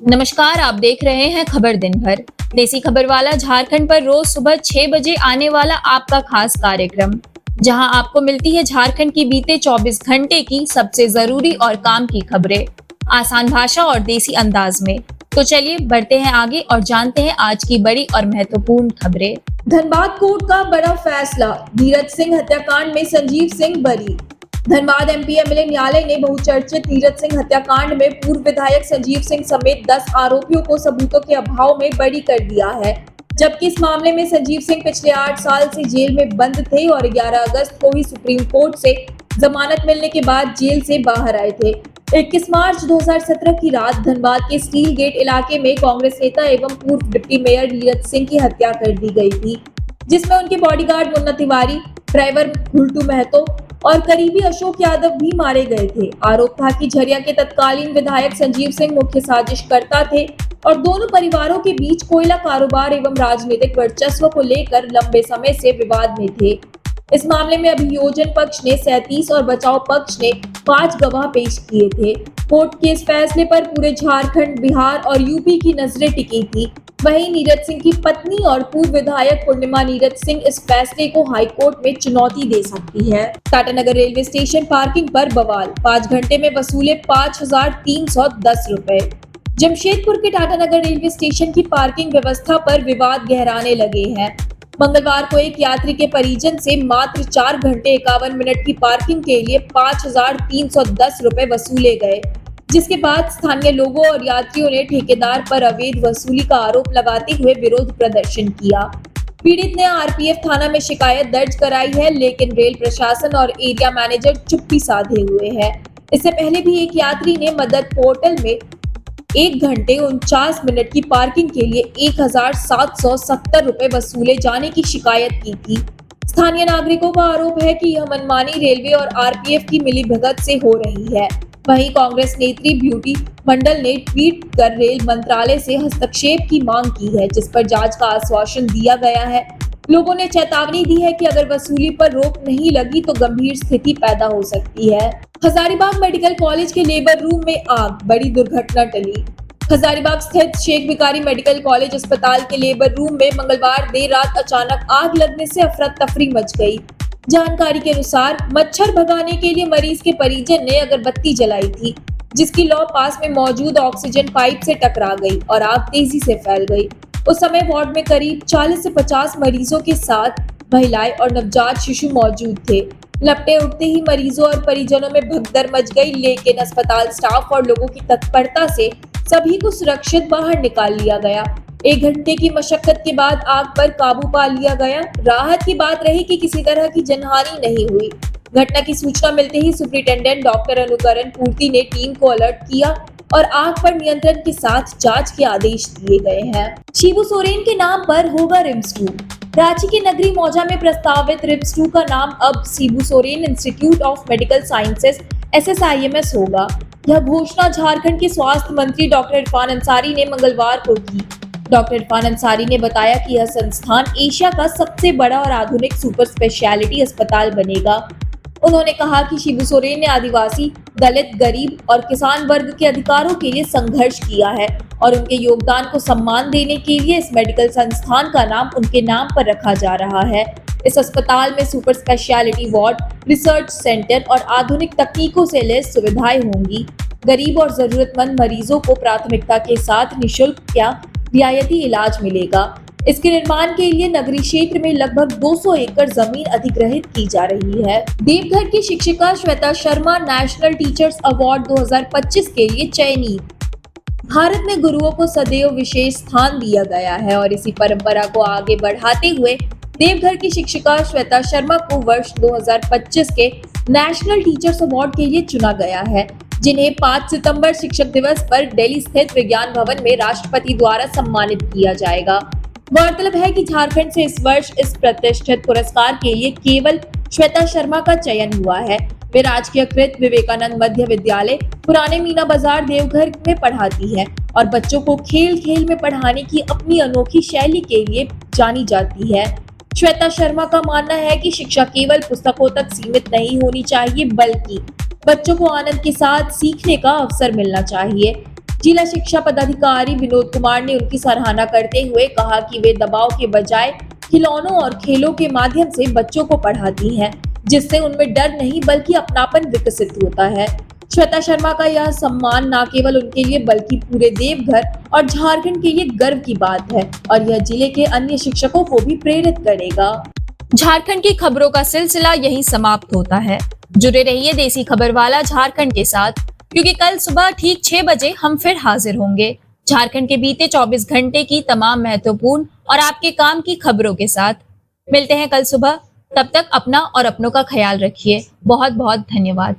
नमस्कार, आप देख रहे हैं खबर दिन भर। देसी खबर वाला झारखंड पर रोज सुबह 6 बजे आने वाला आपका खास कार्यक्रम, जहां आपको मिलती है झारखंड की बीते 24 घंटे की सबसे जरूरी और काम की खबरें, आसान भाषा और देसी अंदाज में। तो चलिए बढ़ते हैं आगे और जानते हैं आज की बड़ी और महत्वपूर्ण खबरें। धनबाद कोर्ट का बड़ा फैसला, नीरज सिंह हत्याकांड में संजीव सिंह बरी। धनबाद एमपी एमएलए न्यायालय ने बहुचर्चित नीरज सिंह हत्याकांड में पूर्व विधायक संजीव सिंह समेत 10 आरोपियों को सबूतों के अभाव में बरी कर दिया है। जबकि इस मामले में संजीव सिंह पिछले 8 साल से जेल में बंद थे और 11 अगस्त को ही सुप्रीम कोर्ट से जमानत मिलने के बाद जेल से बाहर आए थे। 21 मार्च 2017 की रात धनबाद के स्टील गेट इलाके में कांग्रेस नेता एवं पूर्व डिप्टी मेयर नीरज सिंह की हत्या कर दी गई थी, जिसमें उनके बॉडीगार्ड मुन्ना तिवारी, ड्राइवर गुलटू महतो और करीबी अशोक यादव भी मारे गए थे। आरोप था कि झरिया के तत्कालीन विधायक संजीव सिंह मुख्य साजिशकर्ता थे और दोनों परिवारों के बीच कोयला कारोबार एवं राजनीतिक वर्चस्व को लेकर लंबे समय से विवाद में थे। इस मामले में अभियोजन पक्ष ने 37 और बचाव पक्ष ने 5 गवाह पेश किए थे। कोर्ट के इस फैसले पर पूरे झारखंड, बिहार और यूपी की नजरें टिकी थी। वहीं नीरज सिंह की पत्नी और पूर्व विधायक पूर्णिमा नीरज सिंह इस फैसले को हाईकोर्ट में चुनौती दे सकती है। टाटानगर रेलवे स्टेशन पार्किंग पर बवाल, 5 घंटे में वसूले 5,310 रुपए। जमशेदपुर के टाटानगर रेलवे स्टेशन की पार्किंग व्यवस्था पर विवाद गहराने लगे हैं। मंगलवार को एक यात्री के परिजन से मात्र 4 घंटे 51 मिनट की पार्किंग के लिए 5,310 रुपए वसूले गए, जिसके बाद स्थानीय लोगों और यात्रियों ने ठेकेदार पर अवैध वसूली का आरोप लगाते हुए विरोध प्रदर्शन किया। पीड़ित ने आरपीएफ थाना में शिकायत दर्ज कराई है, लेकिन रेल प्रशासन और एरिया मैनेजर चुप्पी साधे हुए हैं। इससे पहले भी एक यात्री ने मदद पोर्टल में 1 घंटे 49 मिनट की पार्किंग के लिए 1,770 रुपए वसूले जाने की शिकायत की थी। स्थानीय नागरिकों का आरोप है कि यह मनमानी रेलवे और आरपीएफ की मिलीभगत से हो रही है। वहीं कांग्रेस नेत्री ब्यूटी मंडल ने ट्वीट कर रेल मंत्रालय से हस्तक्षेप की मांग की है, जिस पर जांच का आश्वासन दिया गया है। लोगों ने चेतावनी दी है कि अगर वसूली पर रोक नहीं लगी तो गंभीर स्थिति पैदा हो सकती है। हजारीबाग मेडिकल कॉलेज के लेबर रूम में आग, बड़ी दुर्घटना टली। हजारीबाग स्थित शेख भिखारी मेडिकल कॉलेज अस्पताल के लेबर रूम में मंगलवार देर रात अचानक आग लगने से अफरा तफरी मच गई। जानकारी के अनुसार मच्छर भगाने के लिए मरीज के परिजन ने अगरबत्ती जलाई थी, जिसकी लौ पास में मौजूद ऑक्सीजन पाइप से टकरा गई और आग तेजी से फैल गई। उस समय वार्ड में करीब 40 से 50 मरीजों के साथ महिलाएं और नवजात शिशु मौजूद थे। लपटे उठते ही मरीजों और परिजनों में भगदड़ मच गई, लेकिन अस्पताल स्टाफ और लोगों की तत्परता से सभी को सुरक्षित बाहर निकाल लिया गया। 1 घंटे की मशक्कत के बाद आग पर काबू पा लिया गया। राहत की बात रही कि किसी तरह की जनहानि नहीं हुई। घटना की सूचना मिलते ही सुपरिटेंडेंट डॉक्टर अनुकरण पूर्ति ने टीम को अलर्ट किया और आग पर नियंत्रण के साथ जांच के आदेश दिए गए हैं। शिबू सोरेन के नाम पर होगा रिम्स 2। रांची के नगरी मौजा में प्रस्तावित रिम्स 2 का नाम अब Shibu Soren institute of medical sciences SSIMS होगा। यह घोषणा झारखंड के स्वास्थ्य मंत्री डॉक्टर इरफान अंसारी ने मंगलवार को की। डॉक्टर इरफान अंसारी ने बताया कि यह संस्थान एशिया का सबसे बड़ा और आधुनिक सुपर स्पेशलिटी अस्पताल बनेगा। उन्होंने कहा कि शिबू सोरेन ने आदिवासी, दलित, गरीब और किसान वर्ग के अधिकारों के लिए संघर्ष किया है और उनके योगदान को सम्मान देने के लिए इस मेडिकल संस्थान का नाम उनके नाम पर रखा जा रहा है। इस अस्पताल में super speciality ward, research centre और आधुनिक तकनीकों से लैस सुविधाएं होंगी। गरीब और जरूरतमंद मरीजों को प्राथमिकता के साथ निःशुल्क या रियायती इलाज मिलेगा। इसके निर्माण के लिए नगरीय क्षेत्र में लगभग 200 एकड़ जमीन अधिग्रहित की जा रही है। देवघर की शिक्षिका Shweta Sharma national teachers award 2025 के लिए चयनित। भारत में गुरुओं को सदैव विशेष स्थान दिया गया है और इसी परंपरा को आगे बढ़ाते हुए देवघर की शिक्षिका श्वेता शर्मा को वर्ष 2025 के नेशनल टीचर्स अवार्ड के लिए चुना गया है, जिन्हें 5 सितंबर शिक्षक दिवस पर दिल्ली स्थित विज्ञान भवन में राष्ट्रपति द्वारा सम्मानित किया जाएगा। गौरतलब है कि झारखंड से इस वर्ष इस प्रतिष्ठित पुरस्कार के लिए केवल श्वेता शर्मा का चयन हुआ है। वे राजकीयकृत विवेकानंद मध्य विद्यालय पुराने मीना बाजार देवघर में पढ़ाती है और बच्चों को खेल खेल में पढ़ाने की अपनी अनोखी शैली के लिए जानी जाती है। श्वेता शर्मा का मानना है कि शिक्षा केवल पुस्तकों तक सीमित नहीं होनी चाहिए, बल्कि बच्चों को आनंद के साथ सीखने का अवसर मिलना चाहिए। जिला शिक्षा पदाधिकारी विनोद कुमार ने उनकी सराहना करते हुए कहा कि वे दबाव के बजाय खिलौनों और खेलों के माध्यम से बच्चों को पढ़ाती हैं, जिससे उनमें डर नहीं बल्कि अपनापन विकसित होता है। श्वेता शर्मा का यह सम्मान न केवल उनके लिए बल्कि पूरे देवघर और झारखंड के लिए गर्व की बात है और यह जिले के अन्य शिक्षकों को भी प्रेरित करेगा। झारखंड की खबरों का सिलसिला यहीं समाप्त होता है। जुड़े रहिए देसी खबर वाला झारखंड के साथ, क्योंकि कल सुबह ठीक 6 बजे हम फिर हाजिर होंगे झारखंड के बीते 24 घंटे की तमाम महत्वपूर्ण और आपके काम की खबरों के साथ। मिलते हैं कल सुबह, तब तक अपना और अपनों का ख्याल रखिए। बहुत बहुत धन्यवाद।